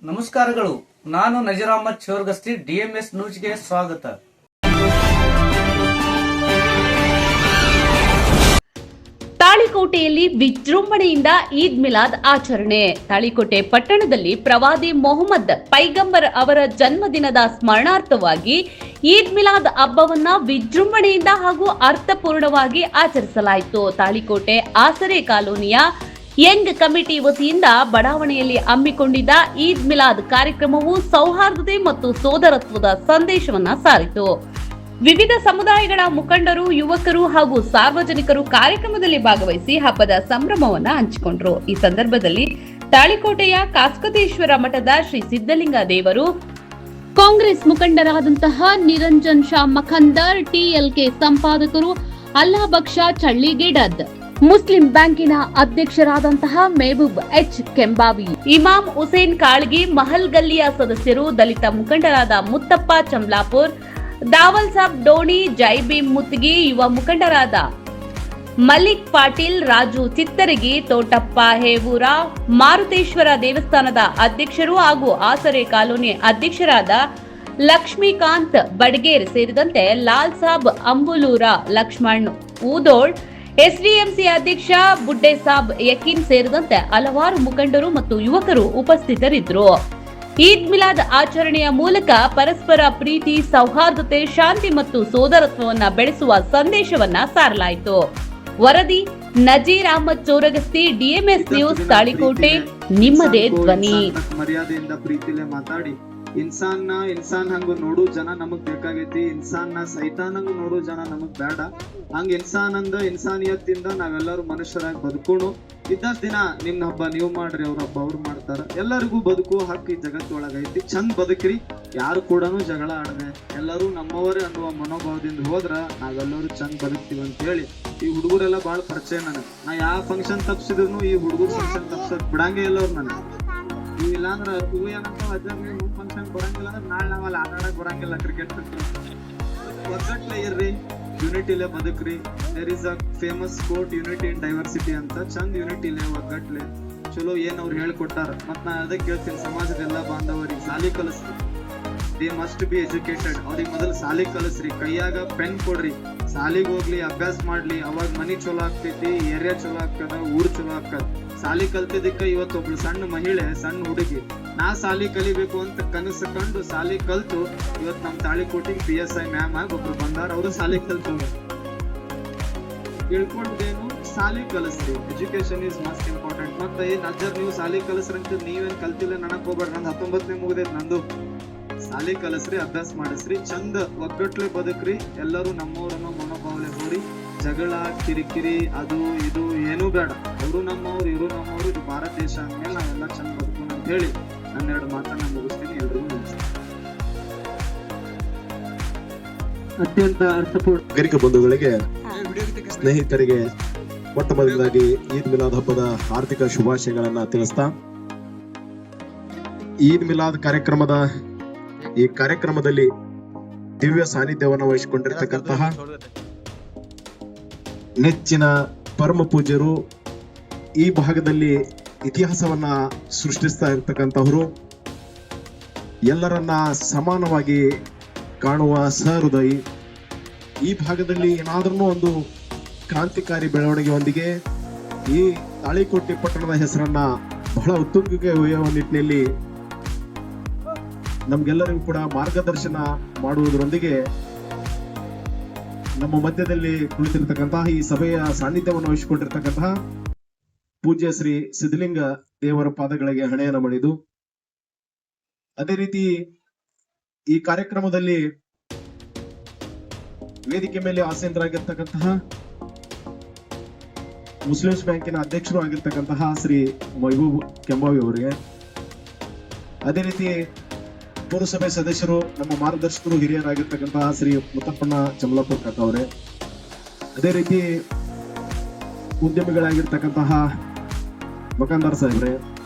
ನಮಸ್ಕಾರಗಳು. ನಾನು ನಜೀರ್ ಅಹಮದ್ ಚೋರ್ಗಸ್ತಿ, DMS ನ್ಯೂಸ್ಗೆ ಸ್ವಾಗತ. ತಾಳಿಕೋಟೆಯಲ್ಲಿ ವಿಜೃಂಭಣೆಯಿಂದ ಈದ್ ಮಿಲಾದ್ ಆಚರಣೆ. ತಾಳಿಕೋಟೆ ಪಟ್ಟಣದಲ್ಲಿ ಪ್ರವಾದಿ ಮೊಹಮ್ಮದ್ ಪೈಗಂಬರ್ ಅವರ ಜನ್ಮದಿನದ ಸ್ಮರಣಾರ್ಥವಾಗಿ ಈದ್ ಮಿಲಾದ್ ಹಬ್ಬವನ್ನ ವಿಜೃಂಭಣೆಯಿಂದ ಹಾಗೂ ಅರ್ಥಪೂರ್ಣವಾಗಿ ಆಚರಿಸಲಾಯಿತು. ತಾಳಿಕೋಟೆ ಆಸರೆ ಕಾಲೋನಿಯ ಯಂಗ್ ಕಮಿಟಿ ವತಿಯಿಂದ ಬಡಾವಣೆಯಲ್ಲಿ ಹಮ್ಮಿಕೊಂಡಿದ್ದ ಈದ್ ಮಿಲಾದ್ ಕಾರ್ಯಕ್ರಮವು ಸೌಹಾರ್ದತೆ ಮತ್ತು ಸೋದರತ್ವದ ಸಂದೇಶವನ್ನ ಸಾರಿತು. ವಿವಿಧ ಸಮುದಾಯಗಳ ಮುಖಂಡರು, ಯುವಕರು ಹಾಗೂ ಸಾರ್ವಜನಿಕರು ಕಾರ್ಯಕ್ರಮದಲ್ಲಿ ಭಾಗವಹಿಸಿ ಹಬ್ಬದ ಸಂಭ್ರಮವನ್ನ ಹಂಚಿಕೊಂಡರು. ಈ ಸಂದರ್ಭದಲ್ಲಿ ತಾಳಿಕೋಟೆಯ ಕಾಸ್ಕತೇಶ್ವರ ಮಠದ ಶ್ರೀ ಸಿದ್ದಲಿಂಗ ದೇವರು, ಕಾಂಗ್ರೆಸ್ ಮುಖಂಡರಾದಂತಹ ನಿರಂಜನ್ ಶಾ ಮಖಂದರ್, TLK ಸಂಪಾದಕರು ಅಲ್ಲಾಬಕ್ಷ ಚಳ್ಳಿಗಿಡದ್, ಮುಸ್ಲಿಂ ಬ್ಯಾಂಕಿನ ಅಧ್ಯಕ್ಷರಾದಂತಹ ಮೆಹಬೂಬ್ H ಕೆಂಬಾವಿ, ಇಮಾಮ್ ಹುಸೇನ್ ಕಾಳ್ಗಿ, ಮಹಲ್ ಗಲ್ಲಿಯ ಸದಸ್ಯರು, ದಲಿತ ಮುಖಂಡರಾದ ಮುತ್ತಪ್ಪ ಚಮ್ಲಾಪುರ್, ದಾವಲ್ ಸಾಬ್ ಡೋಣಿ, ಜೈಬೀಮ್ ಮುತ್ಗಿ, ಯುವ ಮುಖಂಡರಾದ ಮಲ್ಲಿಕ್ ಪಾಟೀಲ್, ರಾಜು ಚಿತ್ತರಗಿ, ತೋಟಪ್ಪ ಹೇವೂರ, ಮಾರುತೇಶ್ವರ ದೇವಸ್ಥಾನದ ಅಧ್ಯಕ್ಷರು ಹಾಗೂ ಆಸರೆ ಕಾಲೋನಿ ಅಧ್ಯಕ್ಷರಾದ ಲಕ್ಷ್ಮೀಕಾಂತ್ ಬಡ್ಗೇರ್ ಸೇರಿದಂತೆ ಲಾಲ್ ಸಾಬ್ ಅಂಬುಲೂರ, ಲಕ್ಷ್ಮಣ್ ಊದೋಳ್, SDMC ಅಧ್ಯಕ್ಷ ಬುಡ್ಡೆ ಸಾಬ್ ಯಕೀನ್ ಸೇರಿದಂತೆ ಹಲವಾರು ಮುಖಂಡರು ಮತ್ತು ಯುವಕರು ಉಪಸ್ಥಿತರಿದ್ದರು. ಈದ್ ಮಿಲಾದ್ ಆಚರಣೆಯ ಮೂಲಕ ಪರಸ್ಪರ ಪ್ರೀತಿ, ಸೌಹಾರ್ದತೆ, ಶಾಂತಿ ಮತ್ತು ಸೋದರತ್ವವನ್ನು ಬೆಳೆಸುವ ಸಂದೇಶವನ್ನ ಸಾರಲಾಯಿತು. ವರದಿ ನಜೀರ್ ಅಹಮದ್ ಚೋರಗಸ್ತಿ, DMS ನ್ಯೂಸ್, ತಾಳಿಕೋಟೆ. ನಿಮ್ಮದೇ ಧ್ವನಿ. ಮರ್ಯಾದೆಯಿಂದ ಪ್ರೀತಿಲೇ ಮಾತಾಡಿ ಇನ್ಸಾನ್ ಹಂಗ ನೋಡು ಜನ ನಮಗ್ ಬೇಕಾಗೈತಿ. ಇನ್ಸಾನ್ನ ಸೈತಾನ್ ಹಂಗ ನೋಡು ಜನ ನಮಗ್ ಬೇಡ. ಹಂಗ ಇನ್ಸಾನಿಯತ್ತಿಂದ ನಾವೆಲ್ಲರೂ ಮನುಷ್ಯರಾಗಿ ಬದುಕೋಣ. ಇದ್ದ ದಿನ ನಿಮ್ ಹಬ್ಬ ನೀವು ಮಾಡ್ರಿ, ಅವ್ರ ಹಬ್ಬ ಅವ್ರು ಮಾಡ್ತಾರ. ಎಲ್ಲರಿಗೂ ಬದುಕು ಹಕ್ಕು ಈ ಜಗತ್ತೊಳಗೈತಿ. ಚಂದ ಬದುಕ್ರಿ, ಯಾರು ಕೂಡ ಜಗಳ ಆಡದೆ, ಎಲ್ಲರೂ ನಮ್ಮವರೇ ಅನ್ನುವ ಮನೋಭಾವದಿಂದ ಹೋದ್ರ ನಾವೆಲ್ಲರೂ ಚಂದ ಬದುಕ್ತಿವಿ ಅಂತ ಹೇಳಿ ಈ ಹುಡುಗರೆಲ್ಲ ಬಾಳ ಪರಿಚಯ ನನಗೆ. ನಾ ಯಾವ ಫಂಕ್ಷನ್ ತಪ್ಸಿದ್ರು ಈ ಹುಡುಗರು ಫಂಕ್ಷನ್ ತಪ್ಸಕ್ ಬಿಡಂಗೆ ಇಲ್ಲ ಅವ್ರು ನನಗೆ. ನೀವು ಇಲ್ಲಾಂದ್ರ ಇವು ಏನಂತ ಫಂಕ್ಷನ್ ಬರಂಗಿಲ್ಲ ಅಂದ್ರೆ ನಾಳೆ ನಾವಲ್ಲಿ ಆಟ ಆಡಕ್ ಬರಂಗಿಲ್ಲ. ಕ್ರಿಕೆಟ್ ಒಗ್ಗಟ್ಲೆ ಇರ್ರಿ, ಯೂನಿಟಿಲೆ ಬದುಕ್ರಿ. There is a famous quote, unity in diversity ಅಂತ. ಚಂದ ಯೂನಿಟಿಲೆ ಒಗ್ಗಟ್ಲೆ ಚಲೋ ಏನ್ ಅವ್ರು ಹೇಳ್ಕೊಟ್ಟಾರ. ಮತ್ ನಾ ಅದಕ್ಕೆ ಹೇಳ್ತೀನಿ, ಸಮಾಜದ ಎಲ್ಲಾ ಬಾಂಧವರಿಗೆ ಸಾಲಿ ಕಲಿಸ್ರಿ. They must be educated. ಅವ್ರಿಗೆ ಮೊದಲು ಸಾಲಿ ಕಲಿಸ್ರಿ, ಕೈಯಾಗ ಪೆನ್ ಕೊಡ್ರಿ, ಸಾಲಿಗೆ ಹೋಗ್ಲಿ, ಅಭ್ಯಾಸ ಮಾಡ್ಲಿ. ಅವಾಗ ಮನಿ ಚಲೋ ಆಗ್ತೈತಿ, ಏರಿಯಾ ಚಲೋ ಆಗ್ತದ, ಊರ್ ಚಲೋ ಆಗ್ತದ. ಸಾಲಿ ಕಲ್ತಿದ್ದಕ್ಕ ಇವತ್ತು ಒಬ್ಳು ಸಣ್ಣ ಮಹಿಳೆ, ಸಣ್ಣ ಹುಡುಗಿ ನಾ ಸಾಲಿ ಕಲಿಬೇಕು ಅಂತ ಕನಸು ಕಂಡು ಸಾಲಿ ಕಲ್ತು ಇವತ್ತು ನಮ್ ತಾಳಿಕೋಟಿಗೆ PSI ಮ್ಯಾಮ್ ಆಗಿ ಒಬ್ರು ಬಂದಾರ. ಅವರು ಸಾಲಿ ಕಲ್ತು ತಿಳ್ಕೊಂಡೇನು, ಸಾಲಿ ಕಲಿಸ್ರಿ. Education is must important. ಮತ್ತೆ ಏನ್ ಅಜ್ಜರ್ ನೀವು ಸಾಲಿ ಕಲಿಸ್ರಂತ ನೀವೇನ್ ಕಲ್ತಿಲ್ಲ ನನಕ್ ಹೋಗ್ಬೇಡ್ರಿ. ನಂದು 19ನೇ ಮುಗಿದೈತ್ ನಂದು. ಸಾಲಿ ಕಲಿಸ್ರಿ, ಅಭ್ಯಾಸ ಮಾಡಿಸ್ರಿ, ಚಂದ ಒಗ್ಗಟ್ಲೆ ಬದುಕ್ರಿ. ಎಲ್ಲರೂ ನಮ್ಮವ್ರನ್ನ ಮನೋಭಾವನೆ ಹೋರಿ. ಜಗಳ, ಕಿರಿಕಿರಿ, ಅದು ಇದು ಏನೂ ಬೇಡ. ಅವರು ನಮ್ಮವ್ರು, ಇವರು ನಮ್ಮವ್ರು. ಇದು ಭಾರತ ದೇಶ ಅಂದ್ಮೇಲೆ ನಾವೆಲ್ಲ ಚಂದ ಬದುಕೋಣ ಅಂತ ಹೇಳಿ ನನ್ನ 2 ಮಾತನ್ನ ಮುಗಿಸ್ತೀನಿ. ಎಲ್ರಿಗೂ ನಮಸ್ಕಾರ. ಅತ್ಯಂತ ಅರ್ಥಪೂರ್ಣ ನಾಗರಿಕ ಬಂಧುಗಳಿಗೆ, ಸ್ನೇಹಿತರಿಗೆ ಮೊಟ್ಟ ಮೊದಲಾಗಿ ಈದ್ ಮಿಲಾದ್ ಹಬ್ಬದ ಆರ್ಥಿಕ ಶುಭಾಶಯಗಳನ್ನ ತಿಳಿಸ್ತಾ, ಈದ್ ಮಿಲಾದ್ ಈ ಕಾರ್ಯಕ್ರಮದಲ್ಲಿ ದಿವ್ಯ ಸಾನ್ನಿಧ್ಯವನ್ನು ವಹಿಸಿಕೊಂಡಿರ್ತಕ್ಕಂತಹ ನೆಚ್ಚಿನ ಪರಮ ಪೂಜ್ಯರು, ಈ ಭಾಗದಲ್ಲಿ ಇತಿಹಾಸವನ್ನ ಸೃಷ್ಟಿಸ್ತಾ ಇರ್ತಕ್ಕಂಥವರು, ಎಲ್ಲರನ್ನ ಸಮಾನವಾಗಿ ಕಾಣುವ ಸಹೃದಯಿ, ಈ ಭಾಗದಲ್ಲಿ ಏನಾದ್ರೂ ಒಂದು ಕ್ರಾಂತಿಕಾರಿ ಬೆಳವಣಿಗೆಯೊಂದಿಗೆ ಈ ತಾಳಿಕೋಟೆ ಪಟ್ಟಣದ ಹೆಸರನ್ನ ಬಹಳ ಉತ್ತುಂಗಕ್ಕೆ ಒಯ್ಯುವ ನಿಟ್ಟಿನಲ್ಲಿ ನಮ್ಗೆಲ್ಲರಿಗೂ ಕೂಡ ಮಾರ್ಗದರ್ಶನ ಮಾಡುವುದರೊಂದಿಗೆ ನಮ್ಮ ಮಧ್ಯದಲ್ಲಿ ಕುಳಿತಿರ್ತಕ್ಕಂತಹ, ಈ ಸಭೆಯ ಸಾನ್ನಿಧ್ಯವನ್ನು ವಹಿಸಿಕೊಂಡಿರ್ತಕ್ಕಂತಹ ಪೂಜ್ಯ ಶ್ರೀ ಸಿದ್ದಲಿಂಗ ದೇವರ ಪಾದಗಳಿಗೆ ಹಣೆಯನ್ನು ಮಣಿದು, ಅದೇ ರೀತಿ ಈ ಕಾರ್ಯಕ್ರಮದಲ್ಲಿ ವೇದಿಕೆ ಮೇಲೆ ಆಸೀನರಾಗಿರ್ತಕ್ಕಂತಹ ಮುಸ್ಲಿಂ ಬ್ಯಾಂಕಿನ ಅಧ್ಯಕ್ಷರು ಆಗಿರ್ತಕ್ಕಂತಹ ಶ್ರೀ ಮೆಹಬೂಬ್ ಕೆಂಬಾವಿ ಅವರಿಗೆ, ಅದೇ ರೀತಿ ಪುರಸಭೆ ಸದಸ್ಯರು, ನಮ್ಮ ಮಾರ್ಗದರ್ಶಕರು, ಹಿರಿಯರಾಗಿರ್ತಕ್ಕಂತಹ ಶ್ರೀ ಮುತ್ತಪ್ಪಣ್ಣ ಚಮಲಾಪುರ್ ಕಾಕ ಅವರೇ, ಅದೇ ರೀತಿ ಉದ್ಯಮಿಗಳಾಗಿರ್ತಕ್ಕಂತಹ ಮಕಾಂದಾರ್ ಸಾಹೇಬ್ರೆ,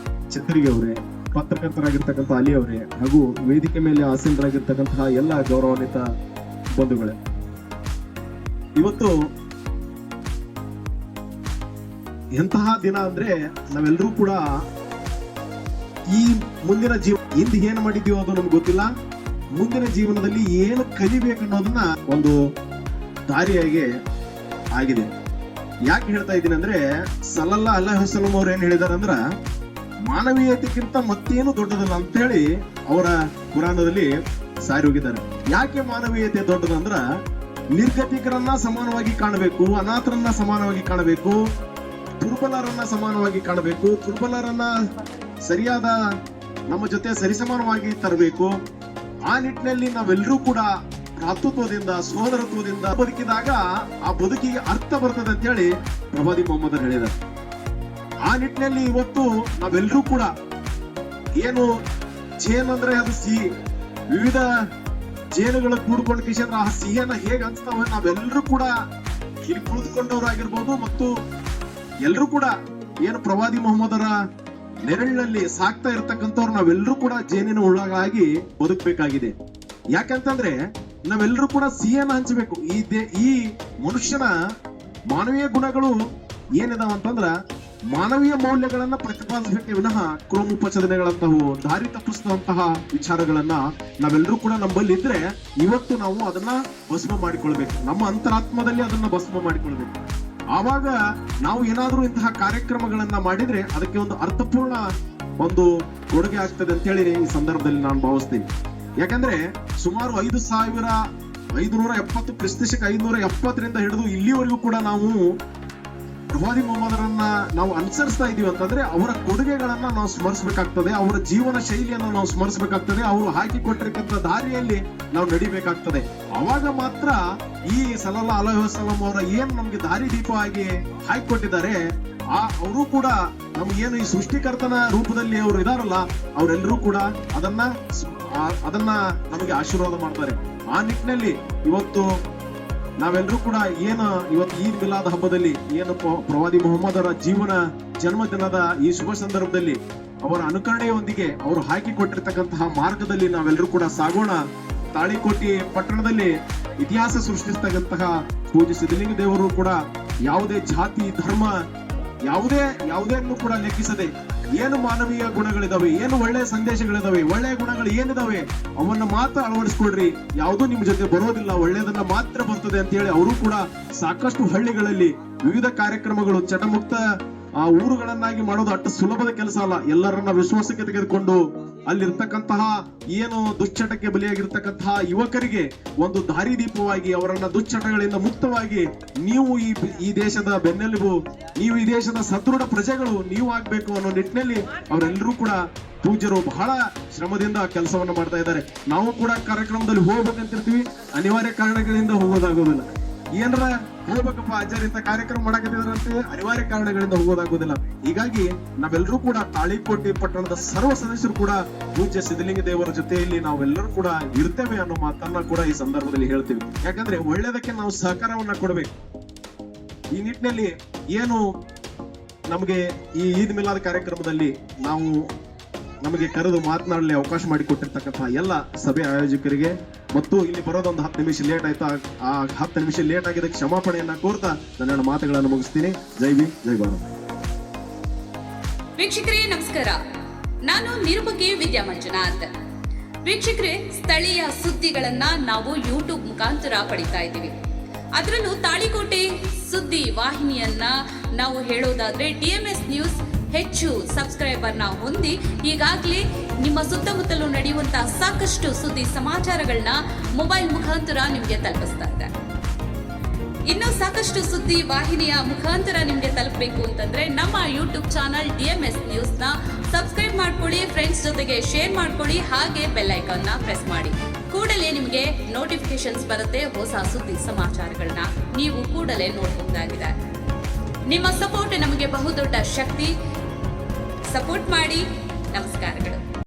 ಚಿತ್ತರಿಗೆ ಅವರೇ, ಪತ್ರಕರ್ತರಾಗಿರ್ತಕ್ಕಂಥ ಅಲಿ ಅವರೇ, ಹಾಗೂ ವೇದಿಕೆ ಮೇಲೆ ಆಸೀನರಾಗಿರ್ತಕ್ಕಂತಹ ಎಲ್ಲ ಗೌರವಾನ್ವಿತ ಬಂಧುಗಳೇ, ಇವತ್ತು ಎಂತಹ ದಿನ ಅಂದ್ರೆ ನಾವೆಲ್ಲರೂ ಕೂಡ ಈ ಮುಂದಿನ ಇಂದು ಏನ್ ಮಾಡಿದೀವೋ ಅದು ನಮ್ಗೆ ಗೊತ್ತಿಲ್ಲ. ಮುಂದಿನ ಜೀವನದಲ್ಲಿ ಏನು ಕಲಿಬೇಕು ಅನ್ನೋದನ್ನ ಒಂದು ದಾರಿಯಾಗಿ ಆಗಿದೆ. ಯಾಕೆ ಹೇಳ್ತಾ ಇದ್ದೀನಿ ಅಂದ್ರೆ, ಸಲ್ಲಲ್ಲಾಹು ಅಲೈಹಿ ವಸಲ್ಲಂ ಅವ್ರು ಏನ್ ಹೇಳಿದಾರೆ ಅಂದ್ರ, ಮಾನವೀಯತೆಗಿಂತ ಮತ್ತೇನು ದೊಡ್ಡದಲ್ಲ ಅಂತ ಹೇಳಿ ಅವರ ಪುರಾಣದಲ್ಲಿ ಸಾರಿ ಹೋಗಿದ್ದಾರೆ. ಯಾಕೆ ಮಾನವೀಯತೆ ದೊಡ್ಡದಂದ್ರ, ನಿರ್ಗತಿಕರನ್ನ ಸಮಾನವಾಗಿ ಕಾಣಬೇಕು, ಅನಾಥರನ್ನ ಸಮಾನವಾಗಿ ಕಾಣಬೇಕು, ದುರ್ಬಲರನ್ನ ಸಮಾನವಾಗಿ ಕಾಣಬೇಕು, ದುರ್ಬಲರನ್ನ ಸರಿಯಾದ ನಮ್ಮ ಜೊತೆ ಸರಿಸಮಾನವಾಗಿ ತರಬೇಕು. ಆ ನಿಟ್ಟಿನಲ್ಲಿ ನಾವೆಲ್ಲರೂ ಕೂಡ ಭ್ರಾತೃತ್ವದಿಂದ ಸೋದರತ್ವದಿಂದ ಬದುಕಿದಾಗ ಆ ಬದುಕಿಗೆ ಅರ್ಥ ಬರ್ತದೆ ಅಂತ ಹೇಳಿ ಪ್ರವಾದಿ ಮೊಹಮ್ಮದ್ ಹೇಳಿದ್ದಾರೆ. ಆ ನಿಟ್ಟಿನಲ್ಲಿ ಇವತ್ತು ನಾವೆಲ್ಲರೂ ಕೂಡ ಏನು ಜೇನು ಅಂದ್ರೆ ಅದು ಸಿಹಿ, ವಿವಿಧ ಜೇನುಗಳು ಕೂಡ್ಕೊಂಡು ಕಿಶಂದ್ರ ಆ ಸಿಹಿಯನ್ನ ಹೇಗೆ ಅನ್ಸ್ತಾವ ನಾವೆಲ್ಲರೂ ಕೂಡ ಇಲ್ಲಿ ಕುಳಿತುಕೊಂಡವರಾಗಿರ್ಬೋದು ಮತ್ತು ಎಲ್ಲರೂ ಕೂಡ ಏನು ಪ್ರವಾದಿ ಮೊಹಮ್ಮದರ ನೆರಳಿನಲ್ಲಿ ಸಾಕ್ತಾ ಇರ್ತಕ್ಕಂಥವ್ರು ನಾವೆಲ್ಲರೂ ಕೂಡ ಜೇನಿನ ಹುಳಗಳಾಗಿ ಬದುಕಬೇಕಾಗಿದೆ. ಯಾಕಂತಂದ್ರೆ ನಾವೆಲ್ಲರೂ ಕೂಡ ಸಿಹಿಯನ್ನ ಹಂಚಬೇಕು. ಈ ಮನುಷ್ಯನ ಮಾನವೀಯ ಗುಣಗಳು ಏನಿದಾವ ಅಂತಂದ್ರ ಮಾನವೀಯ ಮೌಲ್ಯಗಳನ್ನ ಪ್ರತಿಪಾದಿಸಬೇಕೆ ವಿನಃ ಕ್ರೋಮೋಪಚದನೆಗಳಂತಹವು ದಾರಿ ತಪ್ಪಿಸುವಂತಹ ವಿಚಾರಗಳನ್ನ ನಾವೆಲ್ಲರೂ ಕೂಡ ನಮ್ಮಲ್ಲಿ ಇದ್ರೆ ಇವತ್ತು ನಾವು ಅದನ್ನ ಭಸ್ಮ ಮಾಡಿಕೊಳ್ಬೇಕು. ನಮ್ಮ ಅಂತರಾತ್ಮದಲ್ಲಿ ಅದನ್ನ ಭಸ್ಮ ಮಾಡಿಕೊಳ್ಬೇಕು. ಆವಾಗ ನಾವು ಏನಾದ್ರೂ ಇಂತಹ ಕಾರ್ಯಕ್ರಮಗಳನ್ನ ಮಾಡಿದ್ರೆ ಅದಕ್ಕೆ ಒಂದು ಅರ್ಥಪೂರ್ಣ ಒಂದು ಕೊಡುಗೆ ಆಗ್ತದೆ ಅಂತ ಹೇಳಿ ಈ ಸಂದರ್ಭದಲ್ಲಿ ನಾನು ಭಾವಿಸ್ತೀನಿ. ಯಾಕಂದ್ರೆ ಸುಮಾರು 5570 ಕ್ರಿಸ್ತಶಕ 570ರಿಂದ ಹಿಡಿದು ಇಲ್ಲಿವರೆಗೂ ಕೂಡ ನಾವು ಪ್ರವಾದಿ ಮೊಹಮ್ಮದರನ್ನ ನಾವು ಅನುಸರಿಸ್ತಾ ಇದೀವಿ ಅಂತಂದ್ರೆ ಅವರ ಕೊಡುಗೆಗಳನ್ನ ನಾವು ಸ್ಮರಿಸಬೇಕಾಗ್ತದೆ, ಅವರ ಜೀವನ ಶೈಲಿಯನ್ನು ನಾವು ಸ್ಮರಿಸಬೇಕಾಗ್ತದೆ, ಅವರು ಹಾಕಿಕೊಟ್ಟಿರ್ತಕ್ಕಂಥ ದಾರಿಯಲ್ಲಿ ನಾವು ನಡಿಬೇಕಾಗ್ತದೆ. ಅವಾಗ ಮಾತ್ರ ಈ ಸಲ್ಲಲ್ಲಾಹು ಅಲೈಹಿ ವಸಲ್ಲಂ ಅವರ ಏನ್ ನಮ್ಗೆ ದಾರಿ ದೀಪವಾಗಿ ಹಾಕಿಕೊಟ್ಟಿದ್ದಾರೆ ಅವರು ಕೂಡ ನಮ್ಗೇನು ಈ ಸೃಷ್ಟಿಕರ್ತನ ರೂಪದಲ್ಲಿ ಅವರು ಇದಾರಲ್ಲ ಅವರೆಲ್ಲರೂ ಕೂಡ ಅದನ್ನ ನಮಗೆ ಆಶೀರ್ವಾದ ಮಾಡ್ತಾರೆ. ಆ ನಿಟ್ಟಿನಲ್ಲಿ ಇವತ್ತು ನಾವೆಲ್ಲರೂ ಕೂಡ ಇವತ್ತು ಈದ್ ಮಿಲಾದ್ ಹಬ್ಬದಲ್ಲಿ ಏನು ಪ್ರವಾದಿ ಮೊಹಮ್ಮದರ ಜನ್ಮದಿನದ ಈ ಶುಭ ಸಂದರ್ಭದಲ್ಲಿ ಅವರ ಅನುಕರಣೆಯೊಂದಿಗೆ ಅವರು ಹಾಕಿಕೊಟ್ಟಿರ್ತಕ್ಕಂತಹ ಮಾರ್ಗದಲ್ಲಿ ನಾವೆಲ್ಲರೂ ಕೂಡ ಸಾಗೋಣ. ತಾಳಿಕೋಟೆ ಪಟ್ಟಣದಲ್ಲಿ ಇತಿಹಾಸ ಸೃಷ್ಟಿಸ್ತಕ್ಕಂತಹ ಪೂಜ್ಯ ಸಿದ್ಧಲಿಂಗ ದೇವರು ಕೂಡ ಯಾವುದೇ ಜಾತಿ ಧರ್ಮ ಯಾವುದೇನ್ನು ಕೂಡ ಲೆಕ್ಕಿಸದೆ ಏನು ಮಾನವೀಯ ಗುಣಗಳಿದಾವೆ, ಏನು ಒಳ್ಳೆಯ ಸಂದೇಶಗಳಿದಾವೆ, ಒಳ್ಳೆಯ ಗುಣಗಳು ಏನಿದಾವೆ ಅವನ್ನ ಮಾತ್ರ ಅಳವಡಿಸ್ಕೊಡ್ರಿ, ಯಾವುದೂ ನಿಮ್ ಜೊತೆ ಬರೋದಿಲ್ಲ, ಒಳ್ಳೆಯದನ್ನ ಮಾತ್ರ ಬರ್ತದೆ ಅಂತ ಹೇಳಿ ಅವರು ಕೂಡ ಸಾಕಷ್ಟು ಹಳ್ಳಿಗಳಲ್ಲಿ ವಿವಿಧ ಕಾರ್ಯಕ್ರಮಗಳು ಚಟಮುಕ್ತ ಊರುಗಳನ್ನಾಗಿ ಮಾಡೋದು ಅಷ್ಟು ಸುಲಭದ ಕೆಲಸ ಅಲ್ಲ. ಎಲ್ಲರನ್ನ ವಿಶ್ವಾಸಕ್ಕೆ ತೆಗೆದುಕೊಂಡು ಅಲ್ಲಿರ್ತಕ್ಕಂತಹ ಏನು ದುಶ್ಚಟಕ್ಕೆ ಬಲಿಯಾಗಿರ್ತಕ್ಕಂತಹ ಯುವಕರಿಗೆ ಒಂದು ದಾರಿದೀಪವಾಗಿ ಅವರನ್ನ ದುಶ್ಚಟಗಳಿಂದ ಮುಕ್ತವಾಗಿ ನೀವು ಈ ದೇಶದ ಬೆನ್ನೆಲುಬು, ನೀವು ಈ ದೇಶದ ಸದೃಢ ಪ್ರಜೆಗಳು ನೀವು ಆಗ್ಬೇಕು ಅನ್ನೋ ನಿಟ್ಟಿನಲ್ಲಿ ಅವರೆಲ್ಲರೂ ಕೂಡ ಪೂಜ್ಯರು ಬಹಳ ಶ್ರಮದಿಂದ ಕೆಲಸವನ್ನ ಮಾಡ್ತಾ ಇದ್ದಾರೆ. ನಾವು ಕೂಡ ಕಾರ್ಯಕ್ರಮದಲ್ಲಿ ಹೋಗ್ಬೇಕಂತಿರ್ತೀವಿ, ಅನಿವಾರ್ಯ ಕಾರಣಗಳಿಂದ ಹೋಗೋದಾಗೋದಿಲ್ಲ. ಏನಾರ ಹೋಗ್ಬೇಕಪ್ಪ ಆಚಾರ್ಯ ಇಂತ ಕಾರ್ಯಕ್ರಮ ಮಾಡಕತ್ತಿದ್ರಂತೆ ಅನಿವಾರ್ಯ ಕಾರಣಗಳಿಂದ ಹೋಗೋದಾಗೋದಿಲ್ಲ. ಹೀಗಾಗಿ ನಾವೆಲ್ಲರೂ ಕೂಡ ತಾಳಿಕೋಟೆ ಪಟ್ಟಣದ ಸರ್ವ ಸದಸ್ಯರು ಕೂಡ ಪೂಜ್ಯ ಸಿದ್ಧಲಿಂಗ ದೇವರ ಜೊತೆಯಲ್ಲಿ ನಾವೆಲ್ಲರೂ ಕೂಡ ಇರ್ತೇವೆ ಅನ್ನೋ ಮಾತನ್ನ ಕೂಡ ಈ ಸಂದರ್ಭದಲ್ಲಿ ಹೇಳ್ತೀವಿ. ಯಾಕಂದ್ರೆ ಒಳ್ಳೆಯದಕ್ಕೆ ನಾವು ಸಹಕಾರವನ್ನ ಕೊಡಬೇಕು. ಈ ನಿಟ್ಟಿನಲ್ಲಿ ಏನು ನಮಗೆ ಈ ಈದ್ ಮಿಲಾದ್ ಕಾರ್ಯಕ್ರಮದಲ್ಲಿ ನಮಗೆ ಕರೆದು ಮಾತನಾಡಲಿ ಅವಕಾಶ ಮಾಡಿಕೊಟ್ಟಿರ್ತಕ್ಕಂತಹ ಎಲ್ಲ ಸಭೆ ಆಯೋಜಕರಿಗೆ ಮತ್ತು ಇಲ್ಲಿ ಬರೋದೊಂದು 10 ನಿಮಿಷ ಲೇಟ್ ಆಯ್ತಾ, ಆ 10 ನಿಮಿಷ ಲೇಟ್ ಆಗಿದ್ದಕ್ಕೆ ಕ್ಷಮಾಪಣೆಯನ್ನ ಕೋರ್ತಾ ನನ್ನ ಮಾತುಗಳನ್ನು ಮುಗಿಸ್ತೀನಿ. ಜೈ ಭೀಮ್, ಜೈ ಭಾರತ್. ವೀಕ್ಷಕರೇ ನಮಸ್ಕಾರ, ನಾನು ನಿರೂಪಕಿ ವಿದ್ಯಾ ಮಂಜುನಾಥ್. ವೀಕ್ಷಕರೇ, ಸ್ಥಳೀಯ ಸುದ್ದಿಗಳನ್ನ ನಾವು ಯೂಟ್ಯೂಬ್ ಮುಖಾಂತರ ಪಡಿತಾ ಇದ್ದೀವಿ. ಅದರಲ್ಲೂ ತಾಳಿಕೋಟೆ ಸುದ್ದಿ ವಾಹಿನಿಯನ್ನ ನಾವು ಹೇಳೋದಾದ್ರೆ DMS ನ್ಯೂಸ್ ಹೆಚ್ಚು ಸಬ್ಸ್ಕ್ರೈಬರ್ನ ಹೊಂದಿ ಈಗಾಗಲೇ ನಿಮ್ಮ ಸುತ್ತಮುತ್ತಲೂ ನಡೆಯುವಂತಹ ಸಾಕಷ್ಟು ಸುದ್ದಿ ಸಮಾಚಾರಗಳನ್ನ ಮೊಬೈಲ್ ಮುಖಾಂತರ ನಿಮಗೆ ತಲುಪಿಸ್ತಾ ಇದೆ. ಇನ್ನು ಸಾಕಷ್ಟು ಸುದ್ದಿ ವಾಹಿನಿಯ ಮುಖಾಂತರ ನಿಮಗೆ ತಲುಪಬೇಕು ಅಂತಂದ್ರೆ ನಮ್ಮ ಯೂಟ್ಯೂಬ್ ಚಾನಲ್ DMS ನ್ಯೂಸ್ ನ ಸಬ್ಸ್ಕ್ರೈಬ್ ಮಾಡ್ಕೊಳ್ಳಿ, ಫ್ರೆಂಡ್ಸ್ ಜೊತೆಗೆ ಶೇರ್ ಮಾಡ್ಕೊಳ್ಳಿ, ಹಾಗೆ ಬೆಲ್ ಐಕಾನ್ ನ ಪ್ರೆಸ್ ಮಾಡಿ. ಕೂಡಲೇ ನಿಮಗೆ ನೋಟಿಫಿಕೇಶನ್ಸ್ ಬರುತ್ತೆ ಹೊಸ ಸುದ್ದಿ ಸಮಾಚಾರಗಳನ್ನ ನೀವು ಕೂಡಲೇ ನೋಡಬಹುದಾಗಿದೆ. ನಿಮ್ಮ ಸಪೋರ್ಟ್ ನಮಗೆ ಬಹುದೊಡ್ಡ ಶಕ್ತಿ. ಸಪೋರ್ಟ್ ಮಾಡಿ. ನಮಸ್ಕಾರಗಳು.